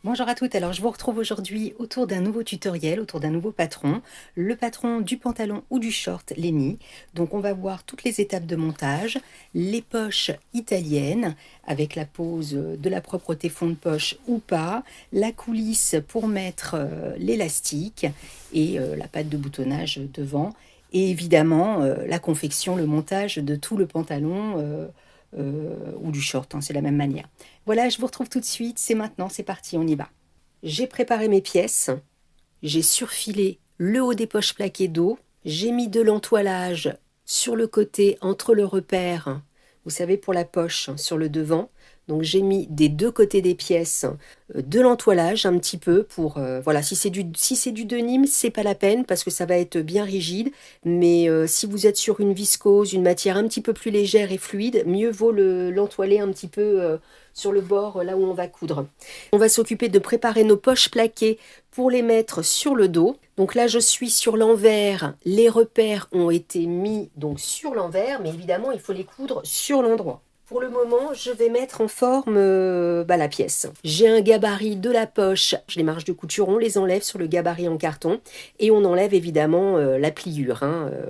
Bonjour à toutes, alors je vous retrouve aujourd'hui autour d'un nouveau tutoriel, autour d'un nouveau patron, le patron du pantalon ou du short Lenny. Donc on va voir toutes les étapes de montage, les poches italiennes avec la pose de la propreté fond de poche ou pas, la coulisse pour mettre l'élastique et la patte de boutonnage devant et évidemment la confection, le montage de tout le pantalon ou du short, hein, c'est la même manière. Voilà, je vous retrouve tout de suite, c'est maintenant, c'est parti, on y va. J'ai préparé mes pièces, j'ai surfilé le haut des poches plaquées d'eau, j'ai mis de l'entoilage sur le côté entre le repère, vous savez pour la poche sur le devant. Donc j'ai mis des deux côtés des pièces de l'entoilage un petit peu pour voilà, si c'est du denim, c'est pas la peine parce que ça va être bien rigide, mais si vous êtes sur une viscose, une matière un petit peu plus légère et fluide, mieux vaut l'entoiler un petit peu sur le bord là où on va coudre. On va s'occuper de préparer nos poches plaquées pour les mettre sur le dos. Donc là, je suis sur l'envers. Les repères ont été mis donc sur l'envers, mais évidemment, il faut les coudre sur l'endroit. Pour le moment, je vais mettre en forme la pièce. J'ai un gabarit de la poche. Les marges de couture, on les enlève sur le gabarit en carton et on enlève évidemment la pliure.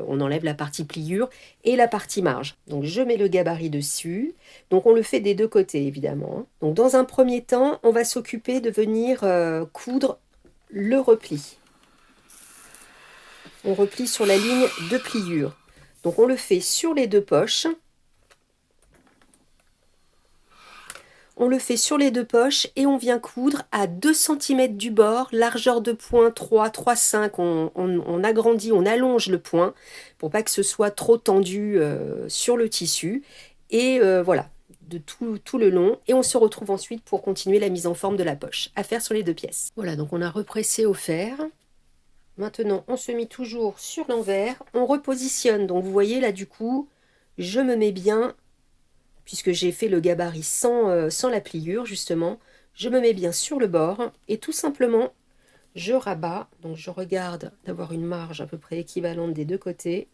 On enlève la partie pliure et la partie marge. Donc je mets le gabarit dessus. Donc on le fait des deux côtés évidemment. Donc dans un premier temps, on va s'occuper de venir coudre le repli. On replie sur la ligne de pliure. Donc on le fait sur les deux poches. On le fait sur les deux poches et on vient coudre à 2 cm du bord, largeur de point 3, 3,5. On agrandit, on allonge le point pour pas que ce soit trop tendu sur le tissu. Et voilà, de tout le long. Et on se retrouve ensuite pour continuer la mise en forme de la poche, à faire sur les deux pièces. Voilà, donc on a repressé au fer. Maintenant, on se met toujours sur l'envers. On repositionne. Donc vous voyez là du coup, je me mets bien puisque j'ai fait le gabarit sans la pliure justement, je me mets bien sur le bord et tout simplement je rabats, donc je regarde d'avoir une marge à peu près équivalente des deux côtés.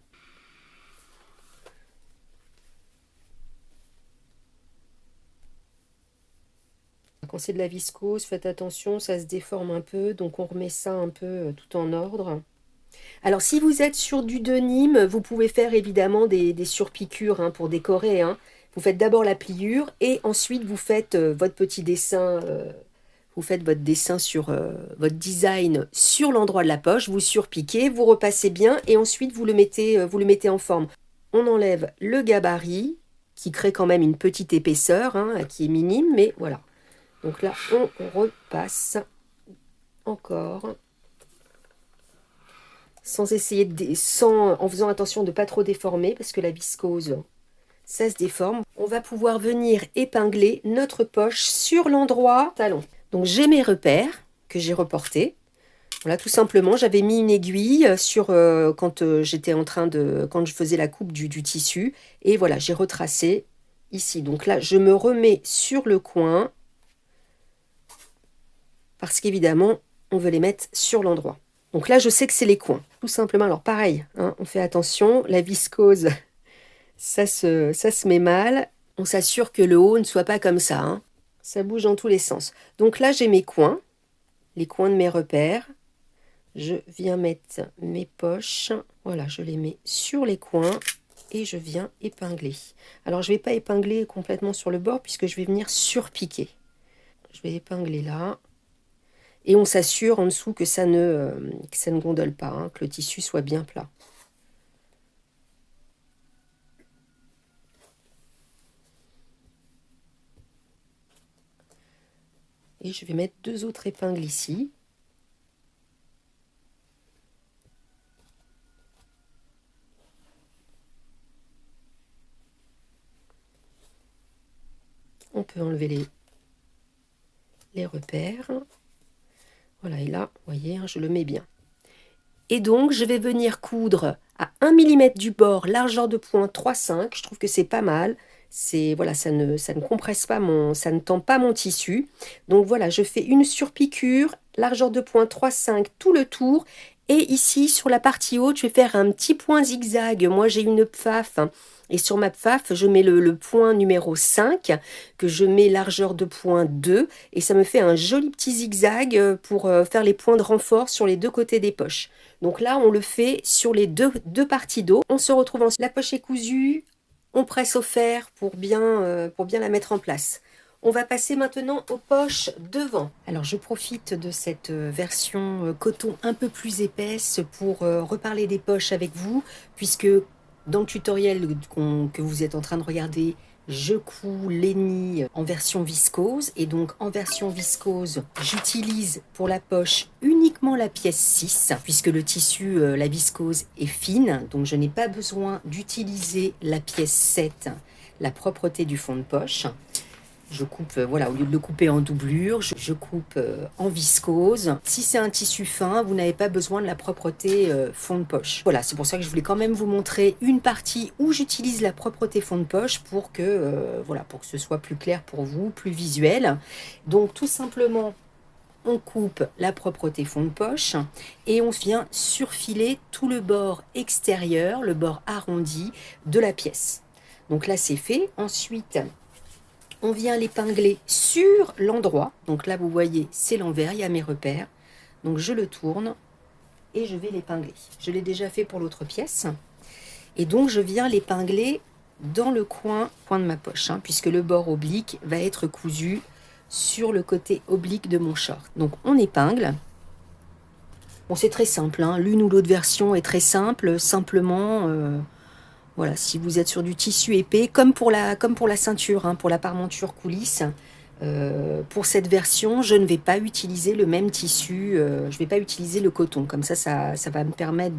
Quand c'est de la viscose, faites attention, ça se déforme un peu, donc on remet ça un peu tout en ordre. Alors si vous êtes sur du denim, vous pouvez faire évidemment des surpiqûres pour décorer. Vous faites d'abord la pliure et ensuite vous faites votre petit dessin. Vous faites votre dessin sur votre design sur l'endroit de la poche, vous surpiquez, vous repassez bien et ensuite vous le mettez en forme. On enlève le gabarit qui crée quand même une petite épaisseur qui est minime, mais voilà. Donc là, on repasse encore en faisant attention de ne pas trop déformer parce que la viscose, ça se déforme. On va pouvoir venir épingler notre poche sur l'endroit talon. Donc j'ai mes repères que j'ai reportés. Voilà, tout simplement, j'avais mis une aiguille sur quand quand je faisais la coupe du tissu. Et voilà, j'ai retracé ici. Donc là, je me remets sur le coin parce qu'évidemment, on veut les mettre sur l'endroit. Donc là, je sais que c'est les coins, tout simplement. Alors pareil, on fait attention, la viscose, ça se met mal. On s'assure que le haut ne soit pas comme ça. Ça bouge dans tous les sens. Donc là, j'ai mes coins, les coins de mes repères. Je viens mettre mes poches. Voilà, je les mets sur les coins et je viens épingler. Alors, je ne vais pas épingler complètement sur le bord puisque je vais venir surpiquer. Je vais épingler là. Et on s'assure en dessous que ça ne gondole pas, que le tissu soit bien plat. Et je vais mettre 2 autres épingles ici. On peut enlever les repères. Voilà, et là, vous voyez, je le mets bien. Et donc, je vais venir coudre à 1 mm du bord, largeur de point 3,5. Je trouve que c'est pas mal. Voilà, ça ne compresse pas ça ne tend pas mon tissu. Donc voilà, je fais une surpiqûre, largeur de point 3,5 tout le tour. Et ici, sur la partie haute, je vais faire un petit point zigzag. Moi, j'ai une pfaff Et sur ma pfaff, je mets le point numéro 5, que je mets largeur de point 2, et ça me fait un joli petit zigzag pour faire les points de renfort sur les deux côtés des poches. Donc là, on le fait sur les deux parties dos. On se retrouve ensuite. La poche est cousue, on presse au fer pour bien la mettre en place. On va passer maintenant aux poches devant. Alors je profite de cette version coton un peu plus épaisse pour reparler des poches avec vous, puisque dans le tutoriel que vous êtes en train de regarder, je couds les nids en version viscose. Et donc en version viscose, j'utilise pour la poche uniquement la pièce 6, puisque le tissu, la viscose est fine. Donc je n'ai pas besoin d'utiliser la pièce 7, la propreté du fond de poche. Je coupe, voilà, au lieu de le couper en doublure, je coupe en viscose. Si c'est un tissu fin, vous n'avez pas besoin de la propreté fond de poche. Voilà, c'est pour ça que je voulais quand même vous montrer une partie où j'utilise la propreté fond de poche pour que, voilà, pour que ce soit plus clair pour vous, plus visuel. Donc tout simplement, on coupe la propreté fond de poche et on vient surfiler tout le bord extérieur, le bord arrondi de la pièce. Donc là, c'est fait. Ensuite, on vient l'épingler sur l'endroit. Donc là, vous voyez, c'est l'envers, il y a mes repères. Donc je le tourne et je vais l'épingler. Je l'ai déjà fait pour l'autre pièce. Et donc, je viens l'épingler dans le coin de ma poche, puisque le bord oblique va être cousu sur le côté oblique de mon short. Donc, on épingle. Bon, c'est très simple, l'une ou l'autre version est très simple. Simplement... voilà, si vous êtes sur du tissu épais, comme pour la ceinture, pour la parmenture coulisse, pour cette version, je ne vais pas utiliser le même tissu, je ne vais pas utiliser le coton. Comme ça va me permettre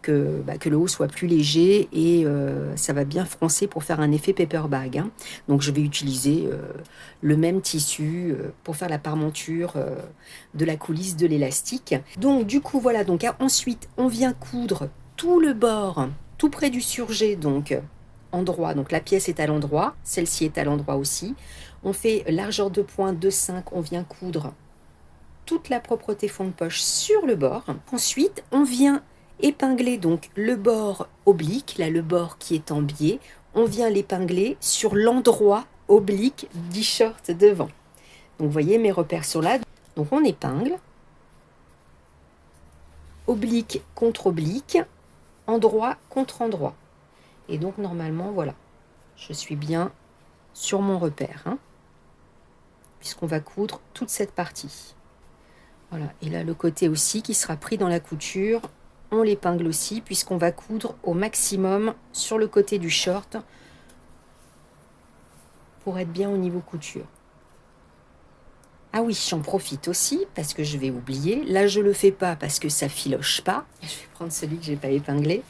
que le haut soit plus léger et ça va bien froncer pour faire un effet paper bag. Donc je vais utiliser le même tissu pour faire la parmenture de la coulisse de l'élastique. Donc du coup, voilà, donc ensuite, on vient coudre tout le bord tout près du surjet, donc endroit. Donc la pièce est à l'endroit, celle-ci est à l'endroit aussi. On fait largeur de point 2,5, on vient coudre toute la propreté fond de poche sur le bord. Ensuite, on vient épingler donc le bord oblique, là le bord qui est en biais, on vient l'épingler sur l'endroit oblique du short devant. Donc vous voyez, mes repères sont là. Donc on épingle, oblique contre oblique, endroit contre endroit. Et donc normalement, voilà, je suis bien sur mon repère, puisqu'on va coudre toute cette partie. Voilà, et là le côté aussi qui sera pris dans la couture, on l'épingle aussi, puisqu'on va coudre au maximum sur le côté du short pour être bien au niveau couture. Ah oui, j'en profite aussi parce que je vais oublier. Là, je le fais pas parce que ça filoche pas. Je vais prendre celui que j'ai pas épinglé.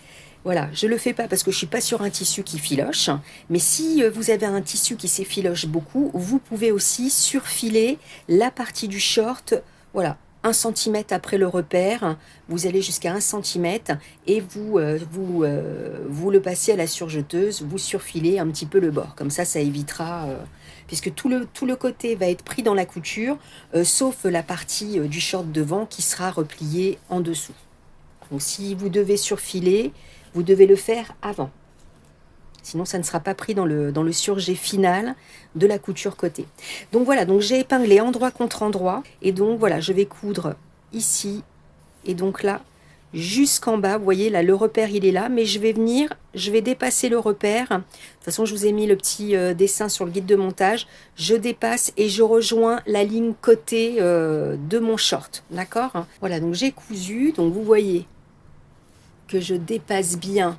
Voilà, je le fais pas parce que je suis pas sur un tissu qui filoche. Mais si vous avez un tissu qui s'effiloche beaucoup, vous pouvez aussi surfiler la partie du short. Voilà, 1 cm après le repère, vous allez jusqu'à 1 cm et vous le passez à la surjeteuse, vous surfilez un petit peu le bord. Comme ça évitera... puisque tout le côté va être pris dans la couture, sauf la partie du short devant qui sera repliée en dessous. Donc si vous devez surfiler, vous devez le faire avant. Sinon, ça ne sera pas pris dans le surjet final de la couture côté. Donc voilà, donc j'ai épinglé endroit contre endroit. Et donc voilà, je vais coudre ici. Et donc là, jusqu'en bas, vous voyez, là, le repère, il est là. Mais je vais dépasser le repère. De toute façon, je vous ai mis le petit dessin sur le guide de montage. Je dépasse et je rejoins la ligne côté de mon short. D'accord? Voilà, donc j'ai cousu. Donc vous voyez que je dépasse bien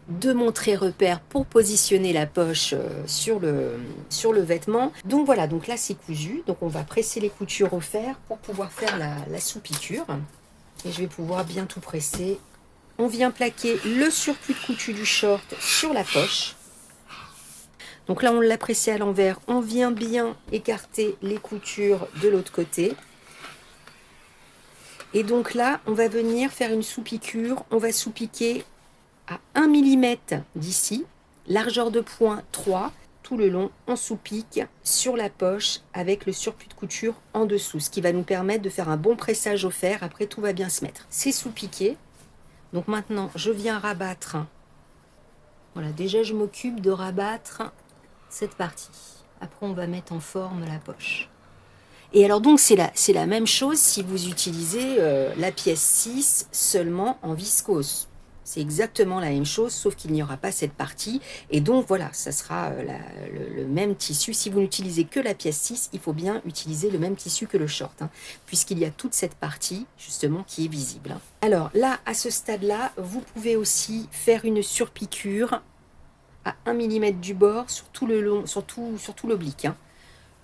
de mon trait repère pour positionner la poche sur le vêtement. Donc voilà, donc là c'est cousu. Donc on va presser les coutures au fer pour pouvoir faire la sous-piqûre. Et je vais pouvoir bien tout presser. On vient plaquer le surplus de couture du short sur la poche. Donc là on l'a pressé à l'envers. On vient bien écarter les coutures de l'autre côté. Et donc là, on va venir faire une sous-piqûre. On va sous-piquer à 1 mm d'ici, largeur de point 3, tout le long, on sous-pique sur la poche avec le surplus de couture en dessous, ce qui va nous permettre de faire un bon pressage au fer. Après, tout va bien se mettre. C'est sous-piqué. Donc maintenant, je viens rabattre. Voilà, déjà je m'occupe de rabattre cette partie. Après on va mettre en forme la poche. Et alors donc c'est la même chose si vous utilisez la pièce 6 seulement en viscose. C'est exactement la même chose, sauf qu'il n'y aura pas cette partie. Et donc voilà, ça sera le même tissu. Si vous n'utilisez que la pièce 6, il faut bien utiliser le même tissu que le short, hein, puisqu'il y a toute cette partie justement qui est visible. Hein. Alors là, à ce stade-là, vous pouvez aussi faire une surpiqûre à 1 mm du bord sur tout le long, sur tout l'oblique. Hein.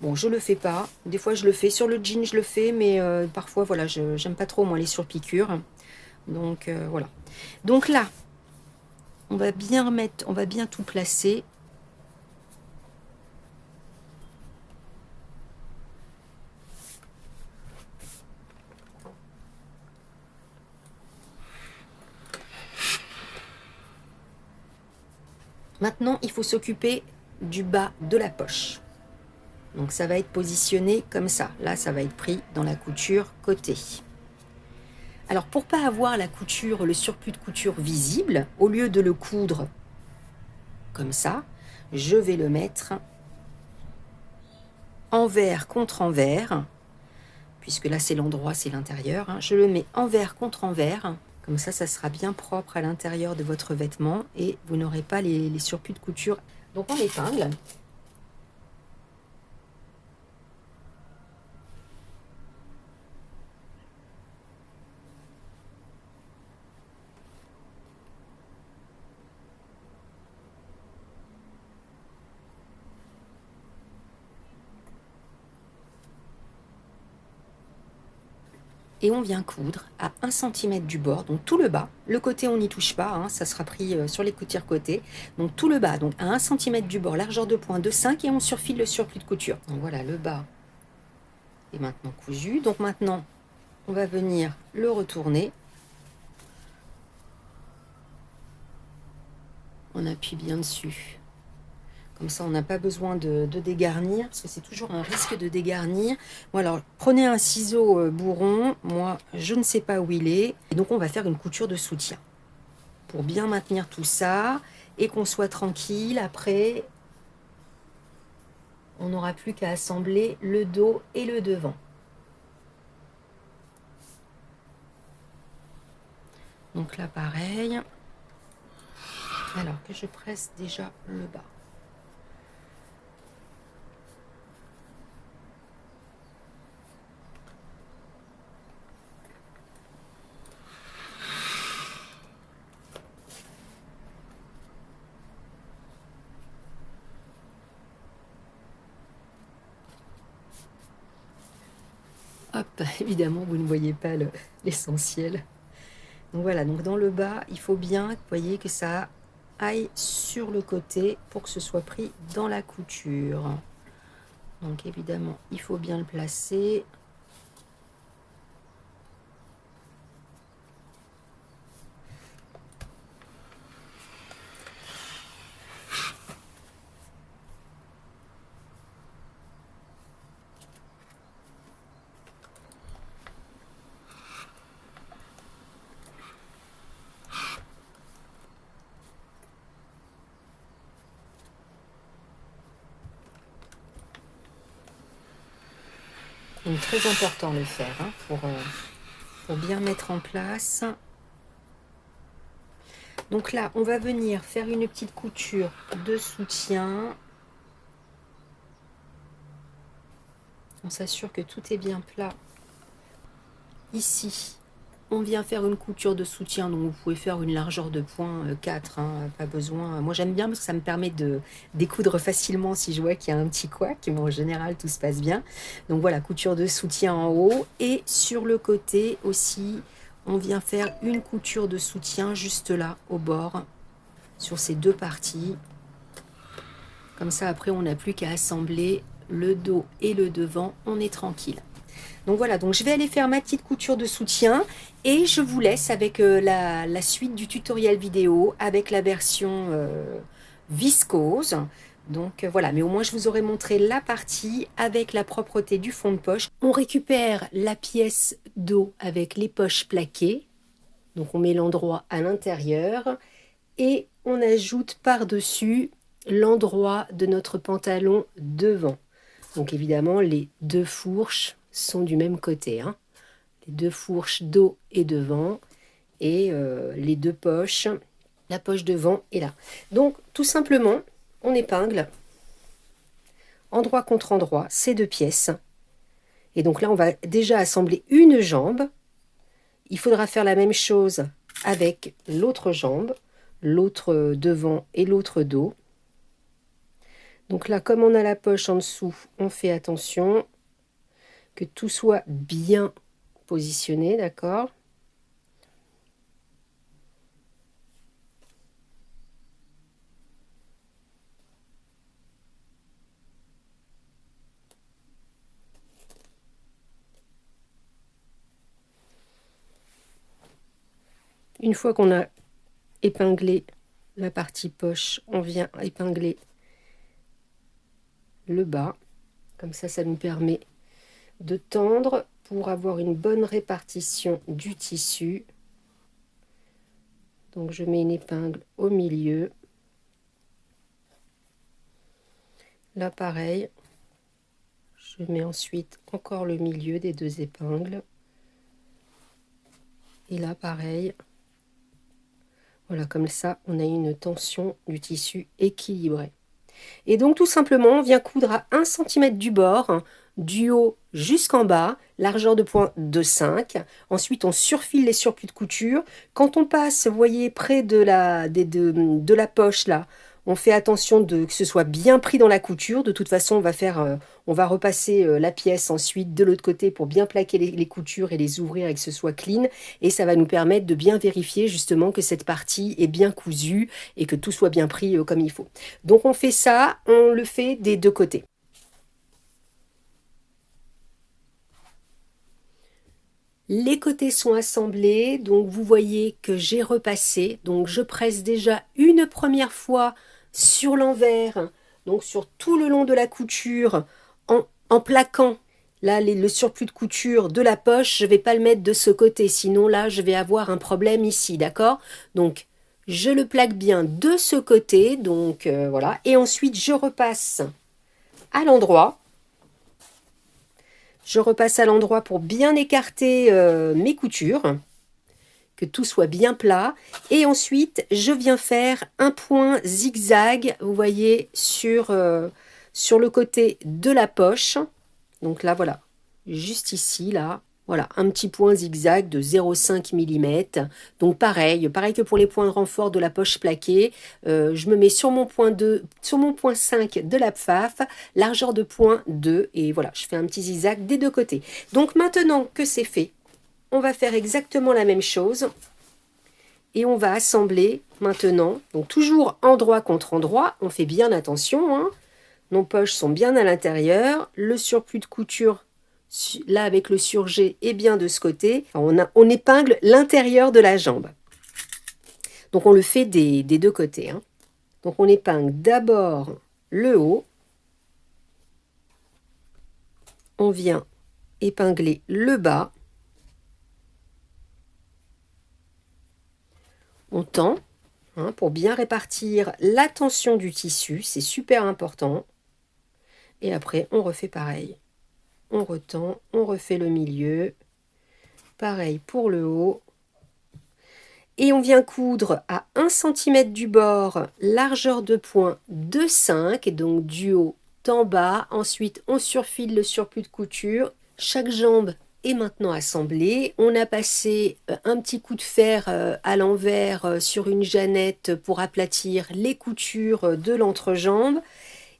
Bon, je le fais pas. Des fois, je le fais. Sur le jean, je le fais, mais parfois, voilà, j'aime pas trop, moi, les surpiqûres. Donc, voilà. Donc là, on va bien tout placer. Maintenant, il faut s'occuper du bas de la poche. Donc, ça va être positionné comme ça. Là, ça va être pris dans la couture côté. Alors, pour pas avoir la couture, le surplus de couture visible, au lieu de le coudre comme ça, je vais le mettre envers contre envers, puisque là c'est l'endroit, c'est l'intérieur. Hein. Je le mets envers contre envers, comme ça sera bien propre à l'intérieur de votre vêtement et vous n'aurez pas les surplus de couture. Donc on épingle. Et on vient coudre à 1 cm du bord, donc tout le bas. Le côté, on n'y touche pas, hein, ça sera pris sur les coutures côté. Donc tout le bas, donc à 1 cm du bord, largeur de point de 5 et on surfile le surplus de couture. Donc voilà, le bas est maintenant cousu. Donc maintenant, on va venir le retourner. On appuie bien dessus. Comme ça, on n'a pas besoin de dégarnir, parce que c'est toujours un risque de dégarnir. Bon, alors, prenez un ciseau bourron. Moi, je ne sais pas où il est. Et donc, on va faire une couture de soutien. Pour bien maintenir tout ça et qu'on soit tranquille. Après, on n'aura plus qu'à assembler le dos et le devant. Donc là, pareil. Alors que je presse déjà le bas. Hop, évidemment, vous ne voyez pas l'essentiel. Donc voilà, donc dans le bas, il faut bien, vous voyez, que ça aille sur le côté pour que ce soit pris dans la couture. Donc évidemment, il faut bien le placer. Donc très important de le faire hein, pour bien mettre en place. Donc là, on va venir faire une petite couture de soutien. On s'assure que tout est bien plat. Ici, on vient faire une couture de soutien, donc vous pouvez faire une largeur de point 4, hein, pas besoin. Moi j'aime bien parce que ça me permet de découdre facilement si je vois qu'il y a un petit couac, mais en général tout se passe bien. Donc voilà, couture de soutien en haut et sur le côté aussi, on vient faire une couture de soutien juste là au bord, sur ces deux parties. Comme ça après on n'a plus qu'à assembler le dos et le devant, on est tranquille. Donc voilà, donc je vais aller faire ma petite couture de soutien et je vous laisse avec la suite du tutoriel vidéo avec la version viscose. Donc voilà, mais au moins je vous aurai montré la partie avec la propreté du fond de poche. On récupère la pièce dos avec les poches plaquées. Donc on met l'endroit à l'intérieur et on ajoute par-dessus l'endroit de notre pantalon devant. Donc évidemment, les deux fourches sont du même côté, hein. Les deux fourches dos et devant, et les deux poches, la poche devant est là. Donc tout simplement, on épingle endroit contre endroit ces deux pièces. Et donc là, on va déjà assembler une jambe. Il faudra faire la même chose avec l'autre jambe, l'autre devant et l'autre dos. Donc là, comme on a la poche en dessous, on fait attention que tout soit bien positionné, d'accord ? Une fois qu'on a épinglé la partie poche, on vient épingler le bas. Comme ça nous permet de tendre pour avoir une bonne répartition du tissu. Donc je mets une épingle au milieu. Là pareil, je mets ensuite encore le milieu des deux épingles. Et là pareil. Voilà, comme ça, on a une tension du tissu équilibrée. Et donc, tout simplement, on vient coudre à 1 cm du bord, du haut jusqu'en bas, largeur de point de 5. Ensuite, on surfile les surplus de couture. Quand on passe, vous voyez, près de la poche, là, on fait attention que ce soit bien pris dans la couture. De toute façon, on va repasser la pièce ensuite de l'autre côté pour bien plaquer les coutures et les ouvrir et que ce soit clean. Et ça va nous permettre de bien vérifier justement que cette partie est bien cousue et que tout soit bien pris comme il faut. Donc on fait ça, on le fait des deux côtés. Les côtés sont assemblés, donc vous voyez que j'ai repassé. Donc je presse déjà une première fois sur l'envers, donc sur tout le long de la couture, en plaquant là le surplus de couture de la poche. Je ne vais pas le mettre de ce côté, sinon là je vais avoir un problème ici, d'accord? Donc je le plaque bien de ce côté, donc voilà. Et ensuite je repasse à l'endroit. Je repasse à l'endroit pour bien écarter mes coutures, que tout soit bien plat. Et ensuite, je viens faire un point zigzag, vous voyez, sur le côté de la poche. Donc là, voilà, juste ici, là. Voilà, un petit point zigzag de 0,5 mm. Donc pareil que pour les points de renfort de la poche plaquée, je me mets sur mon point 5 de la pfaff, largeur de point 2, et voilà, je fais un petit zigzag des deux côtés. Donc maintenant que c'est fait, on va faire exactement la même chose et on va assembler maintenant, donc toujours endroit contre endroit, on fait bien attention, hein. Nos poches sont bien à l'intérieur, le surplus de couture là avec le surjet est bien de ce côté. Enfin, on épingle l'intérieur de la jambe. Donc on le fait des deux côtés, hein. Donc on épingle d'abord le haut. On vient épingler le bas. On tend, hein, pour bien répartir la tension du tissu. C'est super important. Et après, on refait pareil. On retend, on refait le milieu. Pareil pour le haut. Et on vient coudre à 1 cm du bord, largeur de point de 5, donc du haut en bas. Ensuite, on surfile le surplus de couture. Chaque jambe est maintenant assemblée. On a passé un petit coup de fer à l'envers sur une jeannette pour aplatir les coutures de l'entrejambe.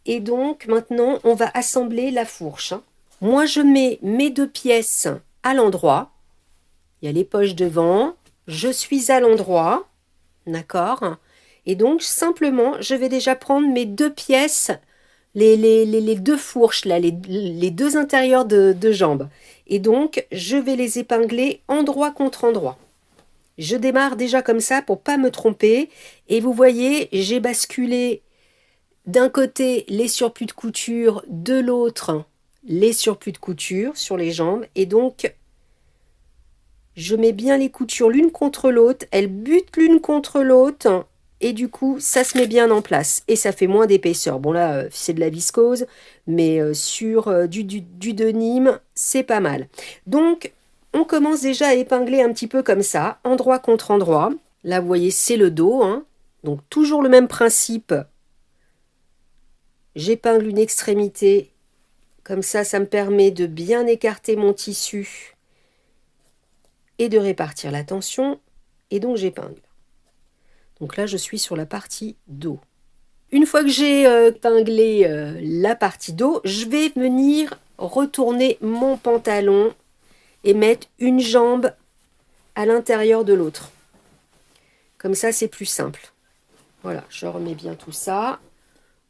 Et donc, maintenant, on va assembler la fourche. Moi, je mets mes deux pièces à l'endroit. Il y a les poches devant. Je suis à l'endroit. D'accord? Et donc, simplement, je vais déjà prendre mes deux pièces, les deux fourches, là, les deux intérieurs de jambes. Et donc, je vais les épingler endroit contre endroit. Je démarre déjà comme ça pour pas me tromper. Et vous voyez, j'ai basculé d'un côté les surplus de couture, de l'autre les surplus de couture sur les jambes. Et donc, je mets bien les coutures l'une contre l'autre. Elles butent l'une contre l'autre. Et du coup, ça se met bien en place et ça fait moins d'épaisseur. Bon là, c'est de la viscose, mais sur du denim, c'est pas mal. Donc, on commence déjà à épingler un petit peu comme ça, endroit contre endroit. Là, vous voyez, c'est le dos, hein. Donc, toujours le même principe. J'épingle une extrémité. Comme ça me permet de bien écarter mon tissu et de répartir la tension. Et donc, j'épingle. Donc là, je suis sur la partie dos. Une fois que j'ai épinglé la partie dos, je vais venir retourner mon pantalon et mettre une jambe à l'intérieur de l'autre. Comme ça, c'est plus simple. Voilà, je remets bien tout ça.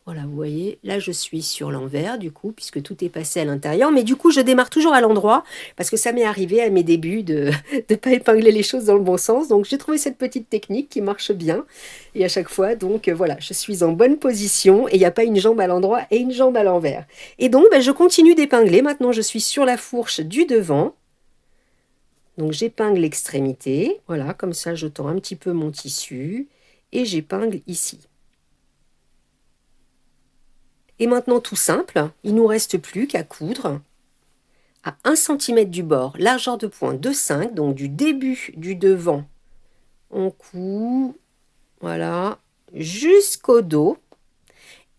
Voilà, vous voyez, là je suis sur l'envers du coup, puisque tout est passé à l'intérieur. Mais du coup, je démarre toujours à l'endroit, parce que ça m'est arrivé à mes débuts de ne pas épingler les choses dans le bon sens. Donc j'ai trouvé cette petite technique qui marche bien. Et à chaque fois, donc voilà, je suis en bonne position et il n'y a pas une jambe à l'endroit et une jambe à l'envers. Et donc, je continue d'épingler. Maintenant, je suis sur la fourche du devant. Donc j'épingle l'extrémité. Voilà, comme ça, je tends un petit peu mon tissu et j'épingle ici. Et maintenant, tout simple, il ne nous reste plus qu'à coudre à 1 cm du bord, largeur de pointe de 5, donc du début du devant. On coud, voilà, jusqu'au dos.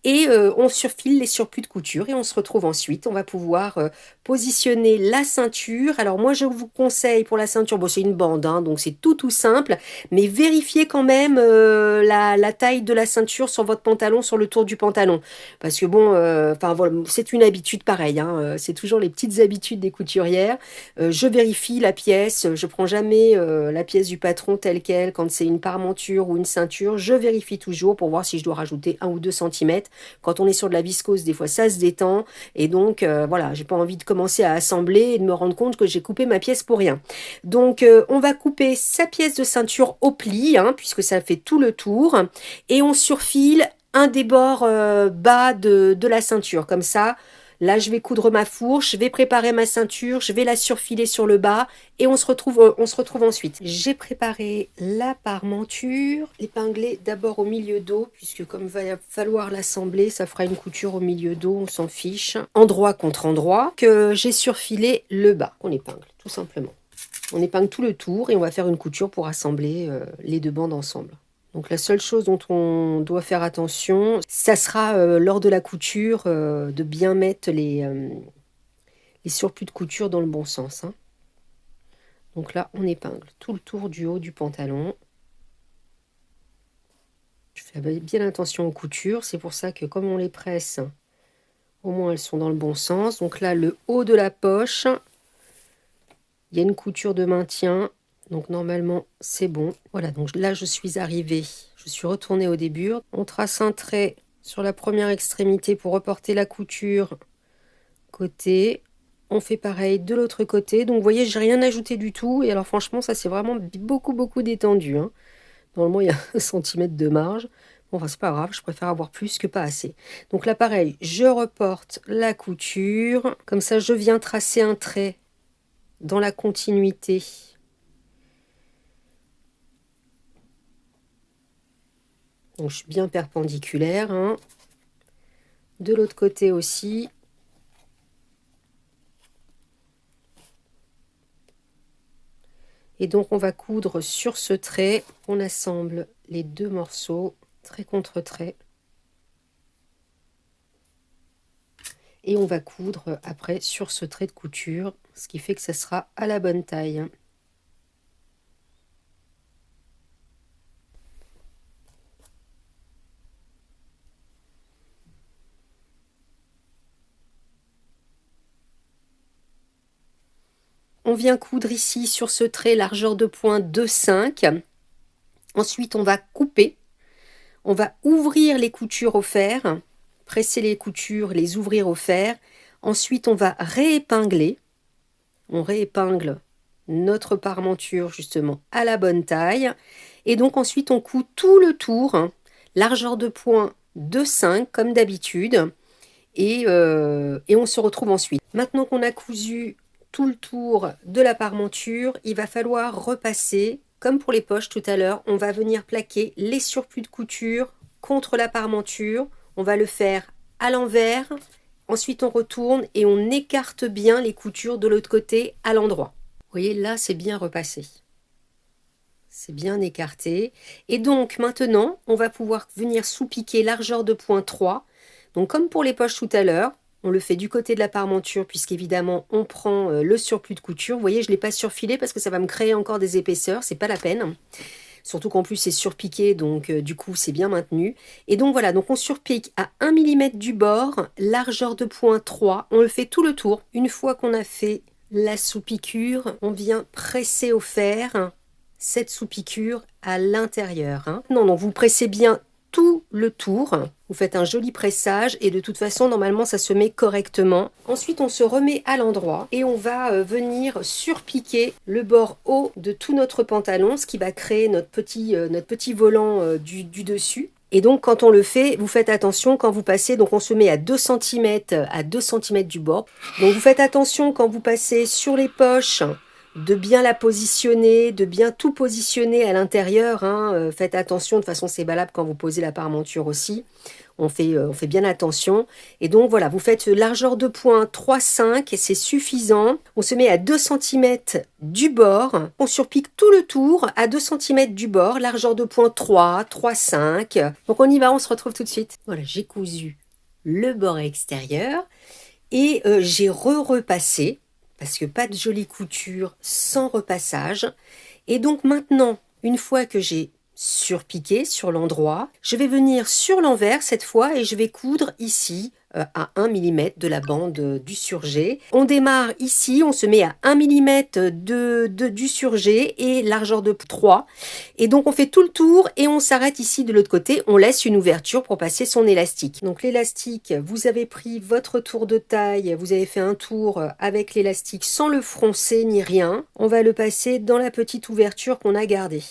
Et on surfile les surplus de couture et on se retrouve ensuite. On va pouvoir positionner la ceinture. Alors moi, je vous conseille pour la ceinture, bon, c'est une bande, hein, donc c'est tout simple. Mais vérifiez quand même la taille de la ceinture sur votre pantalon, sur le tour du pantalon. Parce que bon, voilà, c'est une habitude pareille. Hein, c'est toujours les petites habitudes des couturières. Je vérifie la pièce. Je prends jamais la pièce du patron telle quelle. Quand c'est une parmenture ou une ceinture, je vérifie toujours pour voir si je dois rajouter 1 ou 2 centimètres. Quand on est sur de la viscose, des fois ça se détend. Et donc, voilà, j'ai pas envie de commencer à assembler et de me rendre compte que j'ai coupé ma pièce pour rien. Donc, on va couper sa pièce de ceinture au pli, hein, puisque ça fait tout le tour. Et on surfile un des bords bas de la ceinture. Comme ça, là, je vais coudre ma fourche, je vais préparer ma ceinture, je vais la surfiler sur le bas et on se retrouve ensuite. J'ai préparé la parmenture, épinglée d'abord au milieu dos, puisque comme il va falloir l'assembler, ça fera une couture au milieu dos, on s'en fiche. Endroit contre endroit, que j'ai surfilé le bas. On épingle, tout simplement. On épingle tout le tour et on va faire une couture pour assembler les deux bandes ensemble. Donc la seule chose dont on doit faire attention, ça sera lors de la couture de bien mettre les surplus de couture dans le bon sens. Hein. Donc là, on épingle tout le tour du haut du pantalon. Je fais bien attention aux coutures, c'est pour ça que comme on les presse, au moins elles sont dans le bon sens. Donc là, le haut de la poche, il y a une couture de maintien. Donc normalement, c'est bon. Voilà, donc là, je suis arrivée. Je suis retournée au début. On trace un trait sur la première extrémité pour reporter la couture côté. On fait pareil de l'autre côté. Donc, vous voyez, j'ai rien ajouté du tout. Et alors, franchement, ça, c'est vraiment beaucoup détendu. Hein. Normalement, il y a 1 centimètre de marge. Bon, enfin, c'est pas grave. Je préfère avoir plus que pas assez. Donc là, pareil, je reporte la couture. Comme ça, je viens tracer un trait dans la continuité. Donc, je suis bien perpendiculaire. Hein. De l'autre côté aussi. Et donc, on va coudre sur ce trait. On assemble les deux morceaux, trait contre trait. Et on va coudre après sur ce trait de couture, ce qui fait que ça sera à la bonne taille. On vient coudre ici sur ce trait largeur de pointe 2,5. Ensuite, on va couper. On va ouvrir les coutures au fer, presser les coutures, les ouvrir au fer. Ensuite, on va réépingler. On réépingle notre parmenture justement à la bonne taille. Et donc ensuite, on coud tout le tour, hein, largeur de point 2,5 comme d'habitude. Et on se retrouve ensuite. Maintenant qu'on a cousu tout le tour de la parmenture, il va falloir repasser comme pour les poches tout à l'heure, on va venir plaquer les surplus de couture contre la parmenture. On va le faire à l'envers. Ensuite, on retourne et on écarte bien les coutures de l'autre côté à l'endroit. Vous voyez, là, c'est bien repassé. C'est bien écarté. Et donc, maintenant, on va pouvoir venir sous-piquer largeur de point 3. Donc, comme pour les poches tout à l'heure, on le fait du côté de la parmenture, puisqu'évidemment, on prend le surplus de couture. Vous voyez, je ne l'ai pas surfilé parce que ça va me créer encore des épaisseurs. C'est pas la peine. Surtout qu'en plus, c'est surpiqué, donc du coup, c'est bien maintenu. Et donc, voilà, donc on surpique à 1 mm du bord, largeur de point 3. On le fait tout le tour. Une fois qu'on a fait la sous-piqûre, on vient presser au fer cette sous-piqûre à l'intérieur. Non, donc vous pressez bien tout le tour. Vous faites un joli pressage et de toute façon, normalement, ça se met correctement. Ensuite, on se remet à l'endroit et on va venir surpiquer le bord haut de tout notre pantalon, ce qui va créer notre petit volant du dessus. Et donc, quand on le fait, vous faites attention quand vous passez. Donc, on se met à 2 cm, à 2 cm du bord. Donc, vous faites attention quand vous passez sur les poches de bien la positionner, de bien tout positionner à l'intérieur. Faites attention, de toute façon c'est valable quand vous posez la parmenture aussi. On fait bien attention. Et donc voilà, vous faites largeur de point 3,5 et c'est suffisant. On se met à 2 cm du bord. On surpique tout le tour à 2 cm du bord, largeur de point 3, 3,5. Donc on y va, on se retrouve tout de suite. Voilà, j'ai cousu le bord extérieur et j'ai repassé parce que pas de jolie couture sans repassage. Et donc maintenant, une fois que j'ai surpiqué sur l'endroit, je vais venir sur l'envers cette fois et je vais coudre ici à 1 mm de la bande du surjet. On démarre ici, on se met à 1 mm du surjet et largeur de 3. Et donc on fait tout le tour et on s'arrête ici de l'autre côté. On laisse une ouverture pour passer son élastique. Donc l'élastique, vous avez pris votre tour de taille, vous avez fait un tour avec l'élastique sans le froncer ni rien. On va le passer dans la petite ouverture qu'on a gardée.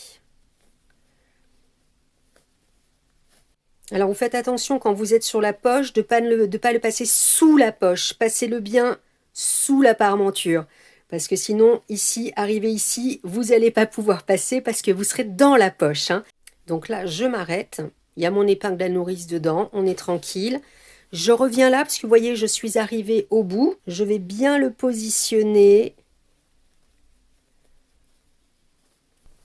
Alors vous faites attention quand vous êtes sur la poche de ne pas le passer sous la poche. Passez-le bien sous la parmenture. Parce que sinon, ici, arrivé ici, vous n'allez pas pouvoir passer parce que vous serez dans la poche. Donc là, je m'arrête. Il y a mon épingle à nourrice dedans. On est tranquille. Je reviens là parce que vous voyez, je suis arrivée au bout. Je vais bien le positionner.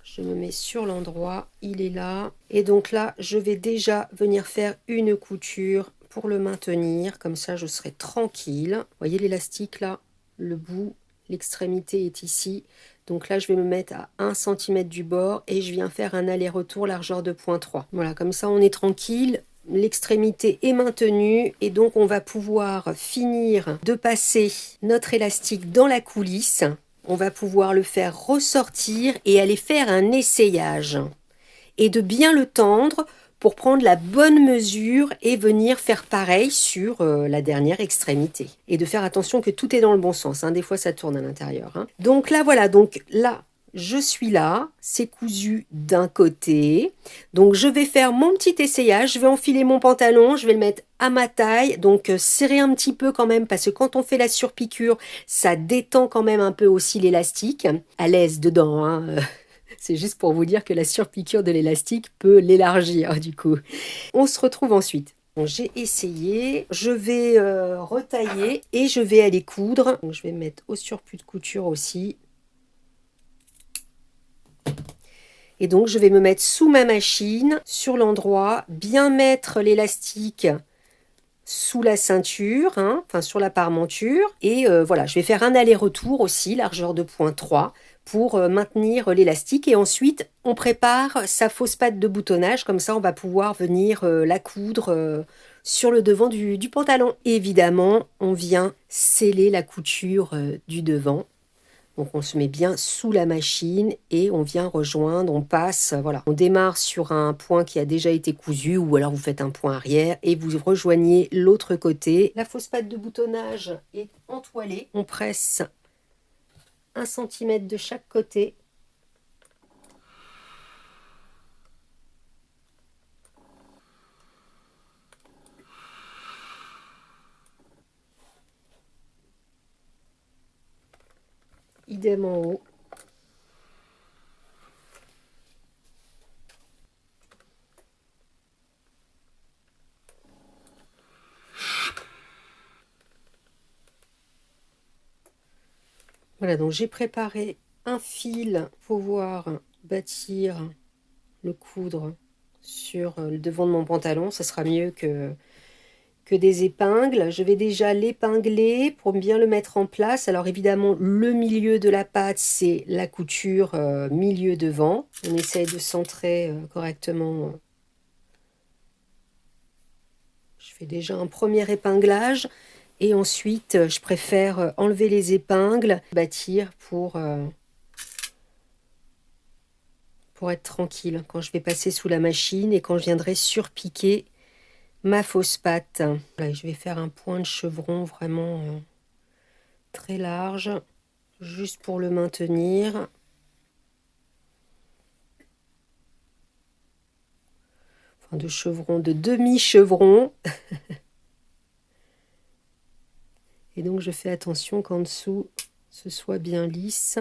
Je me mets sur l'endroit, il est là. Et donc là, je vais déjà venir faire une couture pour le maintenir. Comme ça, je serai tranquille. Vous voyez l'élastique là, le bout, l'extrémité est ici. Donc là, je vais me mettre à 1 cm du bord et je viens faire un aller-retour largeur de point 3. Voilà, comme ça, on est tranquille. L'extrémité est maintenue et donc on va pouvoir finir de passer notre élastique dans la coulisse. On va pouvoir le faire ressortir et aller faire un essayage. Et de bien le tendre pour prendre la bonne mesure et venir faire pareil sur la dernière extrémité. Et de faire attention que tout est dans le bon sens. Des fois, ça tourne à l'intérieur. Donc là, voilà. Donc là, je suis là. C'est cousu d'un côté. Donc je vais faire mon petit essayage. Je vais enfiler mon pantalon. Je vais le mettre à ma taille. Donc serrer un petit peu quand même parce que quand on fait la surpiqûre, ça détend quand même un peu aussi l'élastique. À l'aise dedans, C'est juste pour vous dire que la surpiqûre de l'élastique peut l'élargir du coup. On se retrouve ensuite. Bon, j'ai essayé, je vais retailler et je vais aller coudre. Donc, je vais mettre au surplus de couture aussi. Et donc je vais me mettre sous ma machine, sur l'endroit, bien mettre l'élastique sous la ceinture, enfin sur la parmenture. Et voilà, je vais faire un aller-retour aussi, largeur de point 3. Pour maintenir l'élastique et ensuite on prépare sa fausse patte de boutonnage, comme ça on va pouvoir venir la coudre sur le devant du pantalon. Évidemment on vient sceller la couture du devant, donc on se met bien sous la machine et on vient rejoindre, on passe, voilà, on démarre sur un point qui a déjà été cousu ou alors vous faites un point arrière et vous rejoignez l'autre côté. La fausse patte de boutonnage est entoilée, on presse 1 cm de chaque côté. Idem en haut. Voilà, donc j'ai préparé un fil pour pouvoir bâtir le coudre sur le devant de mon pantalon. Ça sera mieux que des épingles. Je vais déjà l'épingler pour bien le mettre en place. Alors évidemment, le milieu de la patte, c'est la couture milieu devant. On essaye de centrer correctement. Je fais déjà un premier épinglage et ensuite je préfère enlever les épingles, bâtir pour être tranquille quand je vais passer sous la machine et quand je viendrai surpiquer ma fausse patte. Voilà, je vais faire un point de chevron vraiment très large, juste pour le maintenir. Enfin, de chevron, de demi-chevron. Et donc je fais attention qu'en dessous, ce soit bien lisse.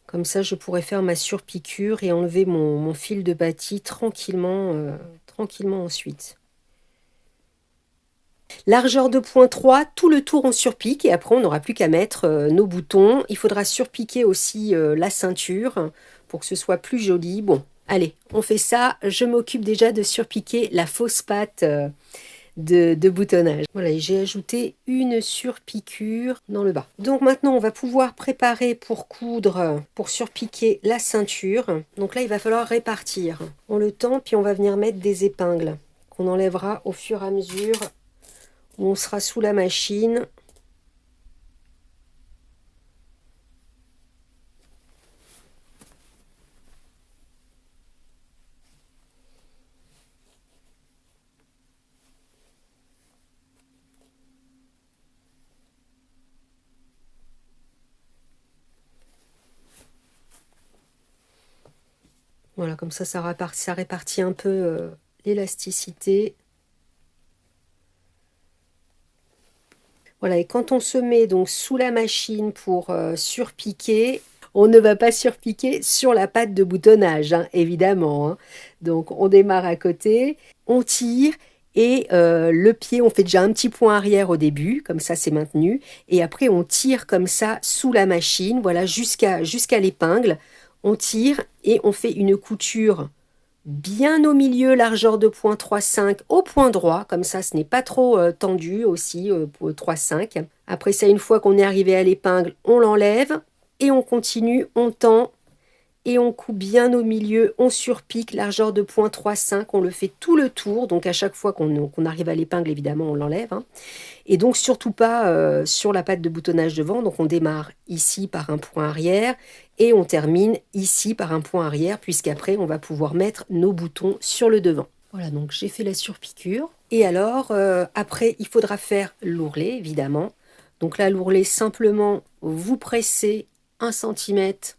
Comme ça, je pourrais faire ma surpiqûre et enlever mon fil de bâti tranquillement, tranquillement ensuite. Largeur de point 3, tout le tour on surpique et après on n'aura plus qu'à mettre nos boutons. Il faudra surpiquer aussi la ceinture pour que ce soit plus joli. Bon, allez, on fait ça. Je m'occupe déjà de surpiquer la fausse patte de boutonnage. Voilà, et j'ai ajouté une surpiqûre dans le bas. Donc maintenant, on va pouvoir préparer pour coudre, pour surpiquer la ceinture. Donc là, il va falloir répartir. On le tend, puis on va venir mettre des épingles qu'on enlèvera au fur et à mesure où on sera sous la machine. Voilà, comme ça répartit un peu l'élasticité. Voilà, et quand on se met donc sous la machine pour surpiquer, on ne va pas surpiquer sur la patte de boutonnage, hein, évidemment. Hein. Donc on démarre à côté, on tire et le pied, on fait déjà un petit point arrière au début, comme ça c'est maintenu. Et après on tire comme ça sous la machine, voilà, jusqu'à l'épingle. On tire et on fait une couture bien au milieu, largeur de point 3,5 au point droit, comme ça ce n'est pas trop tendu aussi, pour 3,5. Après ça, une fois qu'on est arrivé à l'épingle, on l'enlève et on continue, on tend et on coupe bien au milieu, on surpique, largeur de point 3,5, on le fait tout le tour, donc à chaque fois qu'on arrive à l'épingle, évidemment, on l'enlève. Hein. Et donc surtout pas sur la patte de boutonnage devant, donc on démarre ici par un point arrière et on termine ici par un point arrière, puisqu'après on va pouvoir mettre nos boutons sur le devant. Voilà, donc j'ai fait la surpiqûre. Et alors, après, il faudra faire l'ourlet, évidemment. Donc là, l'ourlet, simplement, vous pressez 1 centimètre,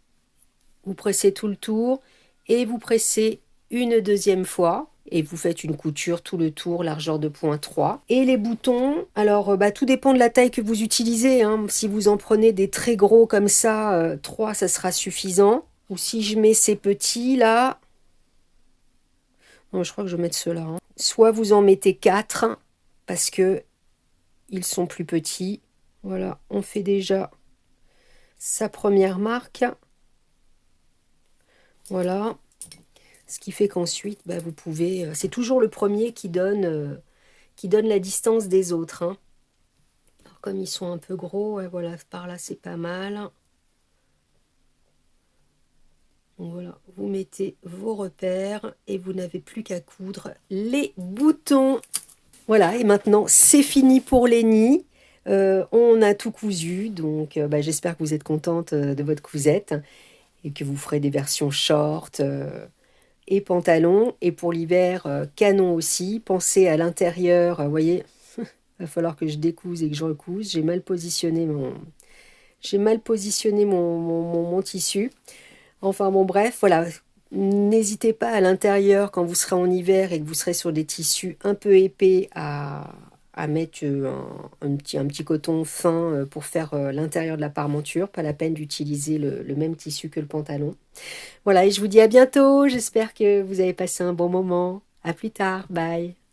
vous pressez tout le tour et vous pressez une deuxième fois. Et vous faites une couture tout le tour, largeur de point 3. Et les boutons, alors tout dépend de la taille que vous utilisez. Hein. Si vous en prenez des très gros comme ça, 3, ça sera suffisant. Ou si je mets ces petits là, non, je crois que je vais mettre ceux-là. Hein. Soit vous en mettez 4 parce que ils sont plus petits. Voilà, on fait déjà sa première marque. Voilà. Ce qui fait qu'ensuite, vous pouvez... c'est toujours le premier qui donne la distance des autres. Hein. Alors, comme ils sont un peu gros, ouais, voilà, par là, c'est pas mal. Donc voilà, vous mettez vos repères et vous n'avez plus qu'à coudre les boutons. Voilà, et maintenant, c'est fini pour les nids. On a tout cousu, donc j'espère que vous êtes contente de votre cousette et que vous ferez des versions short et pantalon. Et pour l'hiver, canon aussi. Pensez à l'intérieur, vous voyez, il va falloir que je découse et que je recouse. J'ai mal positionné mon tissu. Enfin bon, bref, voilà. N'hésitez pas à l'intérieur, quand vous serez en hiver et que vous serez sur des tissus un peu épais, à mettre un petit coton fin pour faire l'intérieur de la parmenture. Pas la peine d'utiliser le même tissu que le pantalon. Voilà, et je vous dis à bientôt. J'espère que vous avez passé un bon moment. À plus tard. Bye.